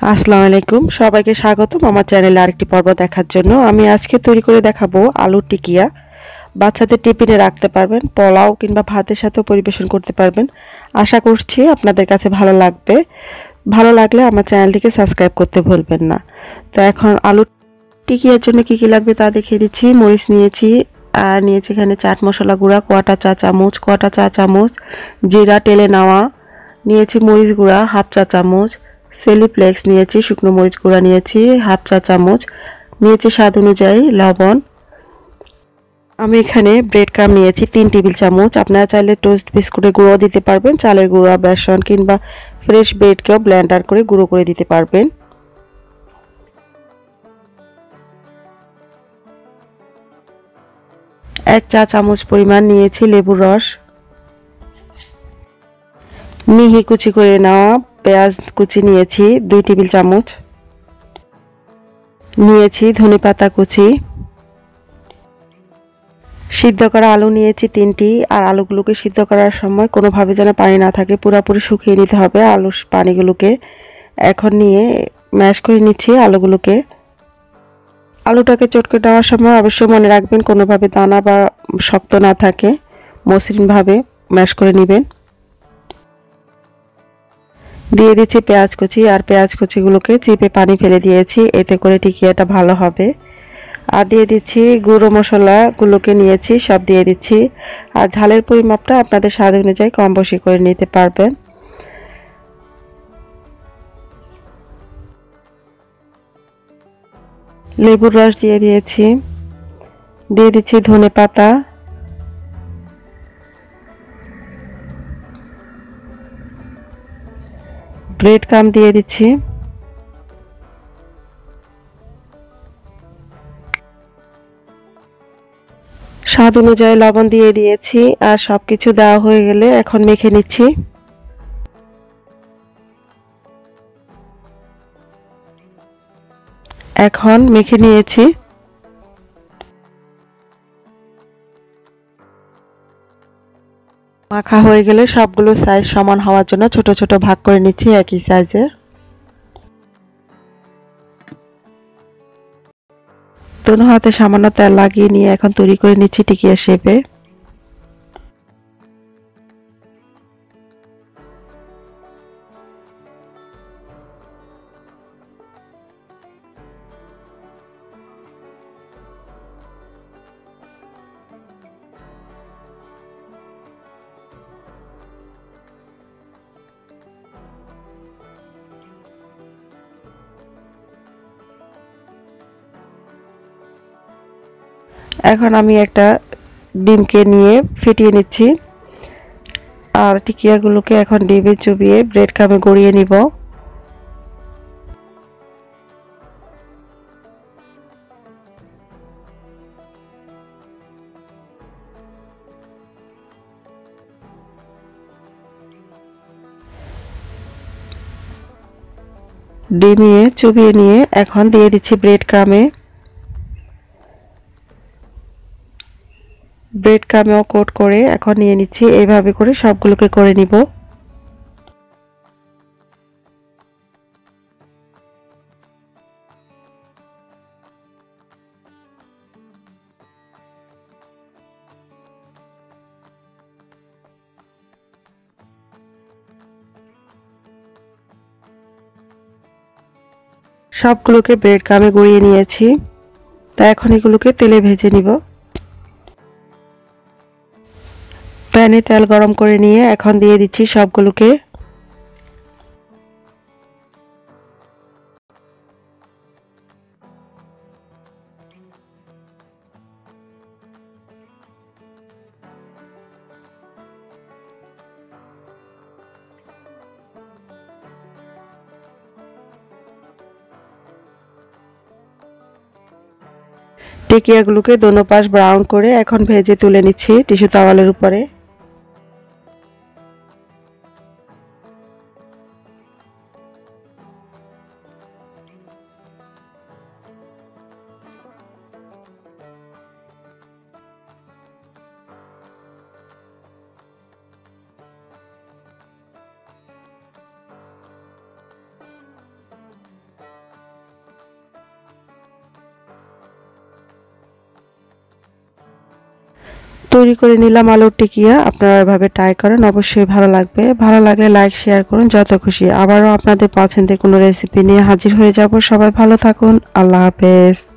আসসালামু আলাইকুম সবাইকে স্বাগতম আমার চ্যানেলে আরেকটি পর্ব দেখার জন্য। আমি আজকে তৈরি করে দেখাবো আলুর টিকিয়া। বাচ্চাদের টিফিনে রাখতে পারবেন, পোলাও কিংবা ভাতের সাথেও পরিবেশন করতে পারবেন। আশা করছি আপনাদের কাছে ভালো লাগবে। ভালো লাগলে আমার চ্যানেলটিকে সাবস্ক্রাইব করতে ভুলবেন না। তো এখন আলুর টিকিয়ার জন্য কি কি লাগবে তা দেখিয়ে দিচ্ছি। মরিচ নিয়েছি, আর নিয়েছি এখানে চাট মশলা গুঁড়া কোয়াটা চা চামচ, জিরা টেলে নেওয়া নিয়েছি, মরিচ গুঁড়া হাফ চা চামচ, সেলিফ্লেক্স নিয়েছি, শুকনো মরিচ গুঁড়া নিয়েছি হাফ চা চামচ, নিয়েছি স্বাদ অনুযায়ী লবণ। আমি এখানে ব্রেড ক্রাম্ব নিয়েছি 3 টেবিল চামচ। আপনারা চাইলে টোস্ট বিস্কুটের গুঁড়ো দিতে পারবেন, চালের গুঁড়া, বেসন কিংবা ফ্রেশ ব্রেডকেও ব্লেন্ডার করে গুঁড়ো করে দিতে পারবেন। এক চা চামচ পরিমাণ নিয়েছি লেবুর রস, মিহি কুচি করে নেওয়া পেঁয়াজ কুচি নিয়েছি 2 টেবিল চামচ, নিয়েছি ধনেপাতা কুচি, সিদ্ধ করা আলু নিয়েছি 3টি। আর আলুগুলোকে সিদ্ধ করার সময় কোনোভাবে যেন পানি না থাকে, পুরোপুরি শুকিয়ে নিতে হবে আলুর পানিগুলোকে। এখন নিয়ে ম্যাশ করে নিচ্ছি আলুগুলোকে। আলুটাকে চটকে দেওয়ার সময় অবশ্যই মনে রাখবেন কোনোভাবে দানা বা শক্ত না থাকে, মসৃণভাবে ম্যাশ করে নেবেন। দিয়ে দিচ্ছি পেঁয়াজ কুচি, আর পেঁয়াজ কুচিগুলোকে চিপে পানি ফেলে দিয়েছি, এতে করে টিকিয়াটা ভালো হবে। আর দিয়ে দিচ্ছি গুঁড়ো মশলাগুলোকে নিয়েছি, সব দিয়ে দিচ্ছি। আর ঝালের পরিমাপটা আপনাদের স্বাদ অনুযায়ী কম বেশি করে নিতে পারবেন। লেবুর রস দিয়ে দিয়েছি, দিয়ে দিচ্ছি ধনেপাতা, ব্রেড ক্রাম্ব দিয়ে দিচ্ছি, স্বাদ অনুযায়ী লবণ দিয়ে দিয়েছি। আর সবকিছু দেওয়া হয়ে গেলে এখন মেখে নিচ্ছি। এখন মেখে নিয়েছি। মাখা হয়ে গেলে সবগুলো সাইজ সমান হওয়ার জন্য ছোট ছোট ভাগ করে নিচ্ছি একই সাইজের। দোনো হাতে সামান্য তেল লাগিয়ে নিয়ে এখন তৈরি করে নিচ্ছি টিকিয়া শেপে। এখন আমি একটা ডিমকে নিয়ে ফেটিয়ে নিচ্ছি, আর টিকিয়াগুলোকে এখন ডিমে চুবিয়ে ব্রেড ক্রাম্বে গড়িয়ে নিব। ডিমে চুবিয়ে নিয়ে এখন দিয়ে দিচ্ছি ব্রেড ক্রাম্বে। ব্রেড ক্রাম্বেও কোট করে এখন নিয়ে নিচ্ছি, এইভাবে করে সবগুলোকে করে নিব। সবগুলোকে ব্রেড ক্রাম্বে গড়িয়ে নিয়েছি, তাই এখন এগুলোকে তেলে ভেজে নিব। প্যানে তেল গরম করে নিয়ে এখন দিয়ে দিচ্ছি সবগুলোকে। টিকিয়াগুলোকে দোনো পাশ ব্রাউন করে এখন ভেজে তুলে নিচ্ছি টিস্যু তাওয়ালের উপরে। তৈরি করে নিলাম আলুর টিকিয়া। আপনারা এভাবে ট্রাই করেন, অবশ্যই ভালো লাগবে। ভালো লাগলে লাইক শেয়ার করুন, যত খুশি। আবারও আপনাদের পছন্দের কোনো রেসিপি নিয়ে হাজির হয়ে যাব। সবাই ভালো থাকুন। আল্লাহ হাফেজ।